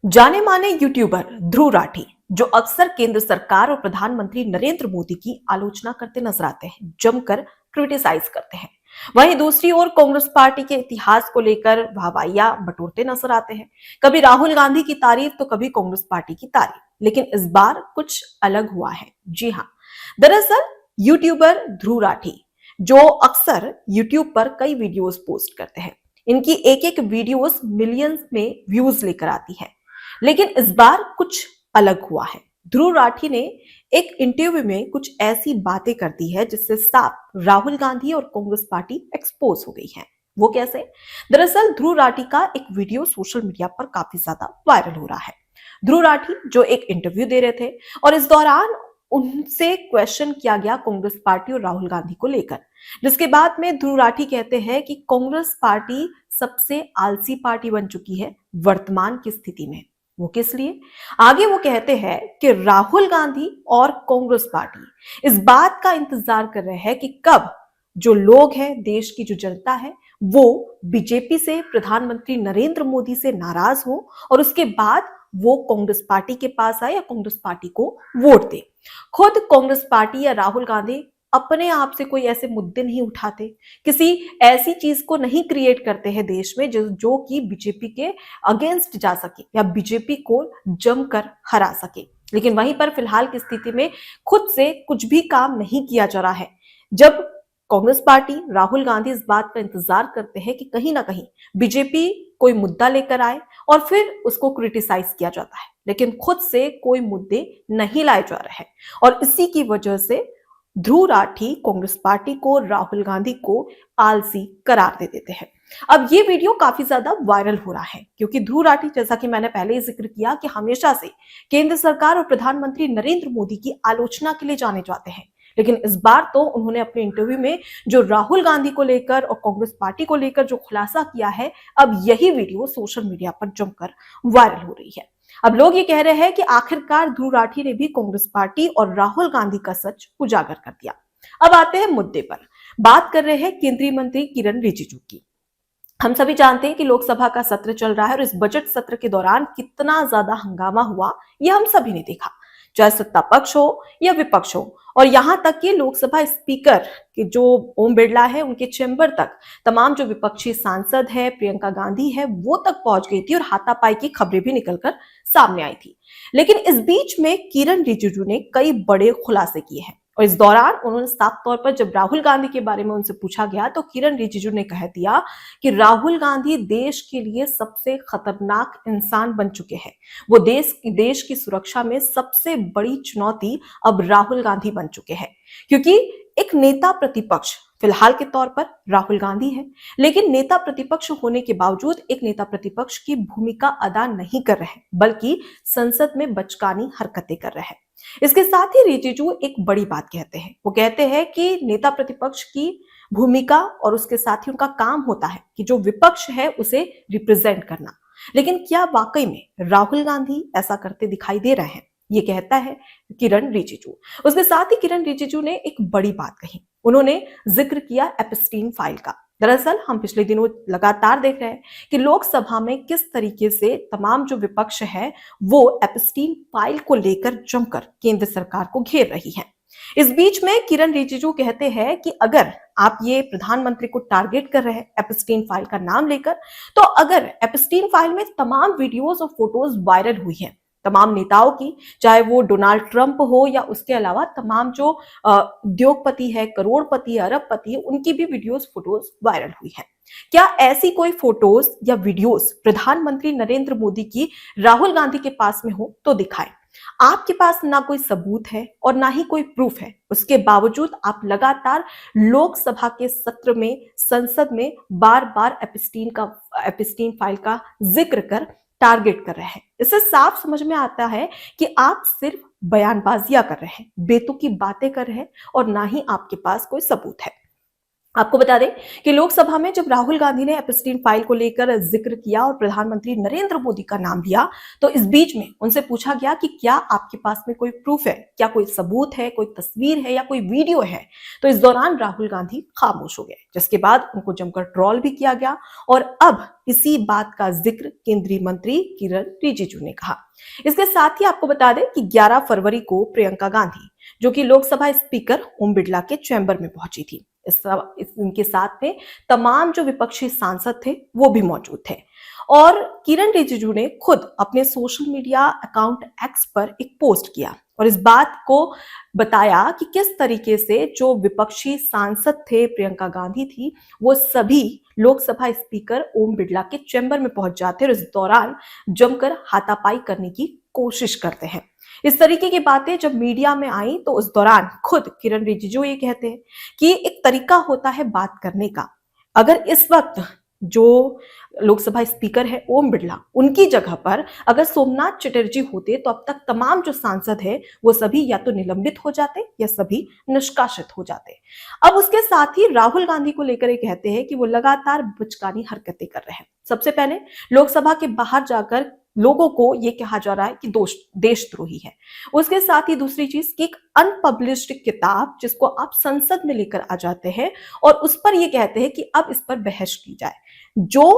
जाने माने यूट्यूबर ध्रुव राठी जो अक्सर केंद्र सरकार और प्रधानमंत्री नरेंद्र मोदी की आलोचना करते नजर आते हैं, जमकर क्रिटिसाइज करते हैं। वहीं दूसरी ओर कांग्रेस पार्टी के इतिहास को लेकर वाहवाहियां बटोरते नजर आते हैं। कभी राहुल गांधी की तारीफ तो कभी कांग्रेस पार्टी की तारीफ, लेकिन इस बार कुछ अलग हुआ है। जी हाँ, दरअसल यूट्यूबर ध्रुव राठी जो अक्सर यूट्यूब पर कई वीडियोस पोस्ट करते हैं, इनकी एक एक वीडियोस मिलियंस में व्यूज लेकर आती है। लेकिन इस बार कुछ अलग हुआ है। ध्रुव राठी ने एक इंटरव्यू में कुछ ऐसी बातें कर दी है जिससे साफ राहुल गांधी और कांग्रेस पार्टी एक्सपोज हो गई है। वो कैसे? दरअसल ध्रुव राठी का एक वीडियो सोशल मीडिया पर काफी ज्यादा वायरल हो रहा है। ध्रुव राठी जो एक इंटरव्यू दे रहे थे और इस दौरान उनसे क्वेश्चन किया गया कांग्रेस पार्टी और राहुल गांधी को लेकर, जिसके बाद में ध्रुव राठी कहते हैं कि कांग्रेस पार्टी सबसे आलसी पार्टी बन चुकी है वर्तमान की स्थिति में। वो किस लिए? आगे वो कहते हैं कि राहुल गांधी और कांग्रेस पार्टी इस बात का इंतजार कर रहे हैं कि कब जो लोग हैं, देश की जो जनता है, वो बीजेपी से, प्रधानमंत्री नरेंद्र मोदी से नाराज हो और उसके बाद वो कांग्रेस पार्टी के पास आए या कांग्रेस पार्टी को वोट दे। खुद कांग्रेस पार्टी या राहुल गांधी अपने आप से कोई ऐसे मुद्दे नहीं उठाते, किसी ऐसी चीज को नहीं क्रिएट करते हैं देश में जो कि बीजेपी के अगेंस्ट जा सके या बीजेपी को जमकर हरा सके। लेकिन वहीं पर फिलहाल की स्थिति में खुद से कुछ भी काम नहीं किया जा रहा है। जब कांग्रेस पार्टी, राहुल गांधी इस बात का इंतजार करते हैं कि कहीं ना कहीं बीजेपी कोई मुद्दा लेकर आए और फिर उसको क्रिटिसाइज किया जाता है, लेकिन खुद से कोई मुद्दे नहीं लाए जा रहे हैं। और इसी की वजह से ध्रुव राठी कांग्रेस पार्टी को, राहुल गांधी को आलसी करार दे देते हैं। अब ये वीडियो काफी ज्यादा वायरल हो रहा है क्योंकि ध्रुव राठी, जैसा कि मैंने पहले ही जिक्र किया, कि हमेशा से केंद्र सरकार और प्रधानमंत्री नरेंद्र मोदी की आलोचना के लिए जाने जाते हैं। लेकिन इस बार तो उन्होंने अपने इंटरव्यू में जो राहुल गांधी को लेकर और कांग्रेस पार्टी को लेकर जो खुलासा किया है, अब यही वीडियो सोशल मीडिया पर जमकर वायरल हो रही है। अब लोग ये कह रहे हैं कि आखिरकार ध्रुव राठी ने भी कांग्रेस पार्टी और राहुल गांधी का सच उजागर कर दिया। अब आते हैं मुद्दे पर। बात कर रहे हैं केंद्रीय मंत्री किरण रिजिजू की। हम सभी जानते हैं कि लोकसभा का सत्र चल रहा है और इस बजट सत्र के दौरान कितना ज्यादा हंगामा हुआ, यह हम सभी ने देखा, चाहे सत्ता पक्ष हो या विपक्ष हो। और यहां तक कि लोकसभा स्पीकर के जो ओम बिरला है, उनके चेंबर तक तमाम जो विपक्षी सांसद है, प्रियंका गांधी है, वो तक पहुंच गई थी और हाथापाई की खबरें भी निकलकर सामने आई थी। लेकिन इस बीच में किरण रिजिजू ने कई बड़े खुलासे किए हैं और इस दौरान उन्होंने साफ तौर पर, जब राहुल गांधी के बारे में उनसे पूछा गया, तो किरण रिजिजू ने कह दिया कि राहुल गांधी देश के लिए सबसे खतरनाक इंसान बन चुके हैं। वो देश की सुरक्षा में सबसे बड़ी चुनौती अब राहुल गांधी बन चुके हैं, क्योंकि एक नेता प्रतिपक्ष फिलहाल के तौर पर राहुल गांधी है, लेकिन नेता प्रतिपक्ष होने के बावजूद एक नेता प्रतिपक्ष की भूमिका अदा नहीं कर रहे, बल्कि संसद में बचकानी हरकतें कर रहे हैं। इसके साथ ही रिजिजू एक बड़ी बात कहते हैं। वो कहते हैं कि नेता प्रतिपक्ष की भूमिका और उसके साथ ही उनका काम होता है कि जो विपक्ष है उसे रिप्रेजेंट करना। लेकिन क्या वाकई में राहुल गांधी ऐसा करते दिखाई दे रहे हैं? ये कहता है किरण रिजिजू। उसके साथ ही किरण रिजिजू ने एक बड़ी बात कही। उन्होंने जिक्र किया एप्स्टीन फाइल का। दरअसल हम पिछले दिनों लगातार देख रहे हैं कि लोकसभा में किस तरीके से तमाम जो विपक्ष है वो एप्स्टीन फाइल को लेकर जमकर केंद्र सरकार को घेर रही है। इस बीच में किरण रिजिजू कहते हैं कि अगर आप ये प्रधानमंत्री को टारगेट कर रहे हैं एप्स्टीन फाइल का नाम लेकर, तो अगर एप्स्टीन फाइल में तमाम वीडियोस और फोटोज वायरल हुई हैं तमाम नेताओं की, चाहे वो डोनाल्ड ट्रंप हो या उसके अलावा तमाम जो उद्योगपति है, करोड़पति, अरबपति, उनकी भी वीडियोस, फोटोज वायरल हुई है, क्या ऐसी कोई फोटोज या वीडियोस प्रधानमंत्री नरेंद्र मोदी की राहुल गांधी के पास में हो तो दिखाएं। आपके पास ना कोई सबूत है और ना ही कोई प्रूफ है, उसके बावजूद आप लगातार लोकसभा के सत्र में, संसद में बार बार एप्स्टीन फाइल का जिक्र कर टारगेट कर रहे हैं। इससे साफ समझ में आता है कि आप सिर्फ बयानबाजियां कर रहे हैं, बेतुकी बातें कर रहे हैं और ना ही आपके पास कोई सबूत है। आपको बता दें कि लोकसभा में जब राहुल गांधी ने एपस्टीन फाइल को लेकर जिक्र किया और प्रधानमंत्री नरेंद्र मोदी का नाम लिया, तो इस बीच में उनसे पूछा गया कि क्या आपके पास में कोई प्रूफ है, क्या कोई सबूत है, कोई तस्वीर है या कोई वीडियो है। तो इस दौरान राहुल गांधी खामोश हो गए, जिसके बाद उनको जमकर ट्रोल भी किया गया। और अब इसी बात का जिक्र केंद्रीय मंत्री किरण रिजिजू ने कहा। इसके साथ ही आपको बता दें कि 11 फरवरी को प्रियंका गांधी, जो कि लोकसभा स्पीकर ओम बिरला के चैम्बर में पहुंची थी, इनके साथ में तमाम जो विपक्षी सांसद थे वो भी मौजूद थे। और किरण रिजिजू ने खुद अपने सोशल मीडिया अकाउंट एक्स पर एक पोस्ट किया और इस बात को बताया कि किस तरीके से जो विपक्षी सांसद थे, प्रियंका गांधी थी, वो सभी लोकसभा स्पीकर ओम बिरला के चैम्बर में पहुंच जाते हैं और इस दौरान जमकर हाथापाई करने की कोशिश करते हैं। इस तरीके की बातें जब मीडिया में आई तो उस दौरान खुद किरण रिजिजू ये कहते हैं कि एक तरीका होता है बात करने का। अगर इस वक्त जो लोकसभा स्पीकर है ओम बिरला, उनकी जगह पर अगर सोमनाथ चटर्जी होते तो अब तक तमाम जो सांसद है वो सभी या तो निलंबित हो जाते या सभी निष्कासित हो जाते। अब उसके साथ ही राहुल गांधी को लेकर ये कहते हैं कि वो लगातार बचकानी हरकतें कर रहे हैं। सबसे पहले लोकसभा के बाहर जाकर लोगों को ये कहा जा रहा है कि देशद्रोही है। उसके साथ ही दूसरी चीज कि एक अनपब्लिश्ड किताब जिसको आप संसद में लेकर आ जाते हैं और उस पर ये कहते हैं कि अब इस पर बहस की जाए। जो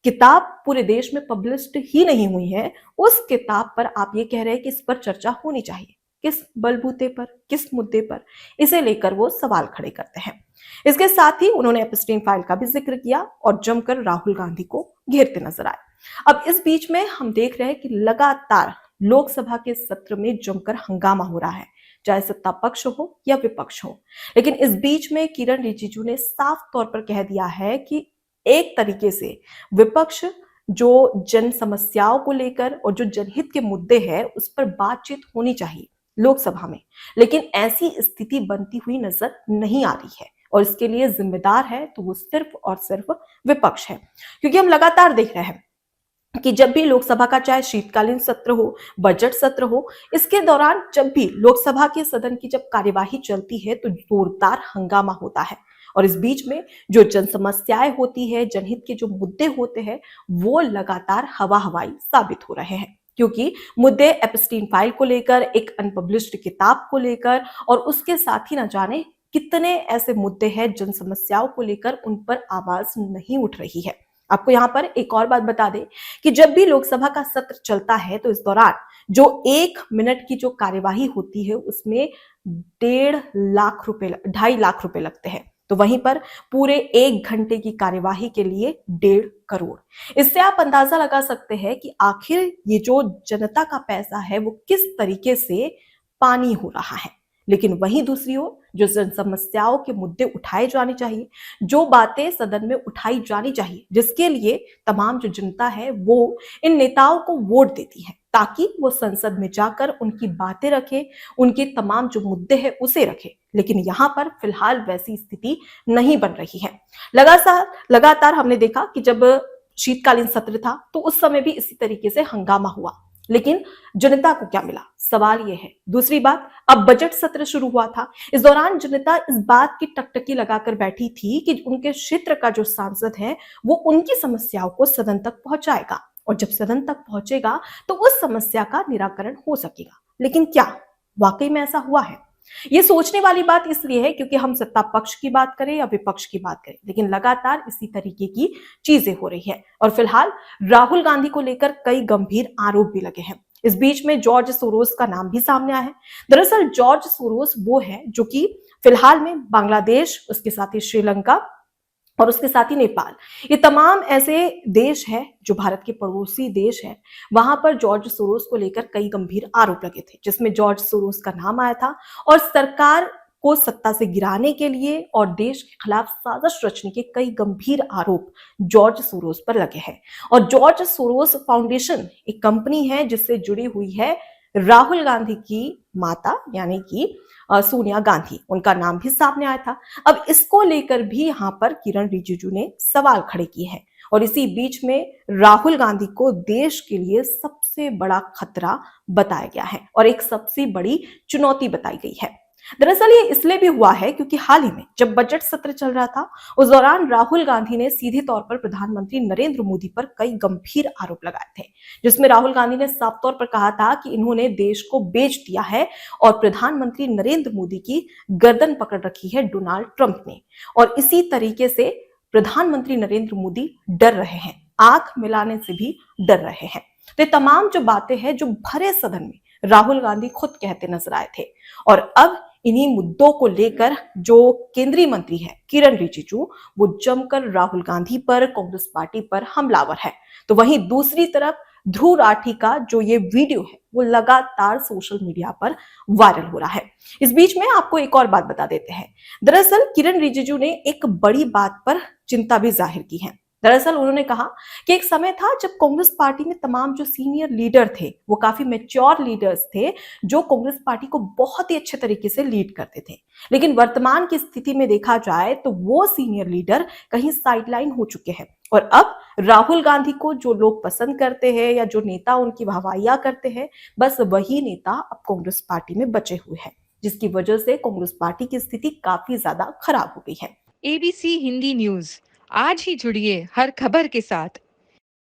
किताब पूरे देश में पब्लिश्ड ही नहीं हुई है, उस किताब पर आप ये कह रहे हैं कि इस पर चर्चा होनी चाहिए। किस बलबूते पर, किस मुद्दे पर, इसे लेकर वो सवाल खड़े करते हैं। इसके साथ ही उन्होंने एपस्टीन फाइल का भी जिक्र किया और जमकर राहुल गांधी को घेरते नजर आए। अब इस बीच में हम देख रहे हैं कि लगातार लोकसभा के सत्र में जमकर हंगामा हो रहा है, चाहे सत्ता पक्ष हो या विपक्ष हो। लेकिन इस बीच में किरण रिजिजू ने साफ तौर पर कह दिया है कि एक तरीके से विपक्ष जो जन समस्याओं को लेकर और जो जनहित के मुद्दे हैं उस पर बातचीत होनी चाहिए लोकसभा में, लेकिन ऐसी स्थिति बनती हुई नजर नहीं आ रही है और इसके लिए जिम्मेदार है तो वो सिर्फ और सिर्फ विपक्ष है। क्योंकि हम लगातार देख रहे हैं कि जब भी लोकसभा का चाहे शीतकालीन सत्र हो, बजट सत्र हो, इसके दौरान जब भी लोकसभा के सदन की जब कार्यवाही चलती है तो जोरदार हंगामा होता है और इस बीच में जो जन समस्याएं होती है, जनहित के जो मुद्दे होते हैं, वो लगातार हवा हवाई साबित हो रहे हैं। क्योंकि मुद्दे एपस्टीन फाइल को लेकर, एक अनपब्लिश्ड किताब को लेकर और उसके साथ ही न जाने कितने ऐसे मुद्दे हैं जन समस्याओं को लेकर, उन पर आवाज नहीं उठ रही है। आपको यहाँ पर एक और बात बता दें कि जब भी लोकसभा का सत्र चलता है तो इस दौरान जो 1 मिनट की जो कार्यवाही होती है उसमें 2.5 लाख रुपए लगते हैं। तो वहीं पर पूरे 1 घंटे की कार्यवाही के लिए 1.5 करोड़। इससे आप अंदाजा लगा सकते हैं कि आखिर ये जो जनता का पैसा है वो किस तरीके से पानी हो रहा है। लेकिन वहीं दूसरी ओर जो जन समस्याओं के मुद्दे उठाए जाने चाहिए, जो बातें सदन में उठाई जानी चाहिए, जिसके लिए तमाम जो जनता है वो इन नेताओं को वोट देती है ताकि वो संसद में जाकर उनकी बातें रखे, उनके तमाम जो मुद्दे हैं उसे रखे। लेकिन यहाँ पर फिलहाल वैसी स्थिति नहीं बन रही है। लगातार हमने देखा कि जब शीतकालीन सत्र था तो उस समय भी इसी तरीके से हंगामा हुआ, लेकिन जनता को क्या मिला, सवाल यह है। दूसरी बात, अब बजट सत्र शुरू हुआ था, इस दौरान जनता इस बात की टकटकी लगाकर बैठी थी कि उनके क्षेत्र का जो सांसद है वो उनकी समस्याओं को सदन तक पहुंचाएगा और जब सदन तक पहुंचेगा तो उस समस्या का निराकरण हो सकेगा। लेकिन क्या वाकई में ऐसा हुआ है? ये सोचने वाली बात इसलिए है क्योंकि हम सत्ता पक्ष की बात करें या विपक्ष की बात करें, लेकिन लगातार इसी तरीके की चीजें हो रही है और फिलहाल राहुल गांधी को लेकर कई गंभीर आरोप भी लगे हैं। इस बीच में जॉर्ज सोरोस का नाम भी सामने आया है। दरअसल जॉर्ज सोरोस वो है जो कि फिलहाल में बांग्लादेश, उसके साथ ही श्रीलंका और उसके साथ ही नेपाल, ये तमाम ऐसे देश हैं जो भारत के पड़ोसी देश हैं। वहां पर जॉर्ज सोरोस को लेकर कई गंभीर आरोप लगे थे, जिसमें जॉर्ज सोरोस का नाम आया था और सरकार को सत्ता से गिराने के लिए और देश के खिलाफ साजिश रचने के कई गंभीर आरोप जॉर्ज सोरोस पर लगे हैं। और जॉर्ज सोरोस फाउंडेशन एक कंपनी है जिससे जुड़ी हुई है राहुल गांधी की माता यानी कि सोनिया गांधी, उनका नाम भी सामने आया था। अब इसको लेकर भी यहाँ पर किरण रिजिजू ने सवाल खड़े किए हैं और इसी बीच में राहुल गांधी को देश के लिए सबसे बड़ा खतरा बताया गया है और एक सबसे बड़ी चुनौती बताई गई है। दरअसल ये इसलिए भी हुआ है क्योंकि हाल ही में जब बजट सत्र चल रहा था, उस दौरान राहुल गांधी ने सीधे तौर पर प्रधानमंत्री नरेंद्र मोदी पर कई गंभीर आरोप लगाए थे, जिसमें राहुल गांधी ने साफ तौर पर कहा था कि इन्होंने देश को बेच दिया है और प्रधानमंत्री नरेंद्र मोदी की गर्दन पकड़ रखी है डोनाल्ड ट्रंप ने। और इसी तरीके से प्रधानमंत्री नरेंद्र मोदी डर रहे हैं, आंख मिलाने से भी डर रहे हैं। तो ये तमाम जो बातें हैं जो भरे सदन में राहुल गांधी खुद कहते नजर आए थे। और अब इन्हीं मुद्दों को लेकर जो केंद्रीय मंत्री है किरण रिजिजू, वो जमकर राहुल गांधी पर, कांग्रेस पार्टी पर हमलावर है। तो वहीं दूसरी तरफ ध्रुव राठी का जो ये वीडियो है वो लगातार सोशल मीडिया पर वायरल हो रहा है। इस बीच में आपको एक और बात बता देते हैं। दरअसल किरण रिजिजू ने एक बड़ी बात पर चिंता भी जाहिर की है। दरअसल उन्होंने कहा कि एक समय था जब कांग्रेस पार्टी में तमाम जो सीनियर लीडर थे वो काफी मैच्योर लीडर्स थे, जो कांग्रेस पार्टी को बहुत ही अच्छे तरीके से लीड करते थे। लेकिन वर्तमान की स्थिति में देखा जाए तो वो सीनियर लीडर कहीं साइडलाइन हो चुके हैं और अब राहुल गांधी को जो लोग पसंद करते हैं या जो नेता उनकी वाहवाहियां करते हैं, बस वही नेता अब कांग्रेस पार्टी में बचे हुए हैं, जिसकी वजह से कांग्रेस पार्टी की स्थिति काफी ज्यादा खराब हो गई है। एबीसी हिंदी न्यूज आज ही जुड़िए हर खबर के साथ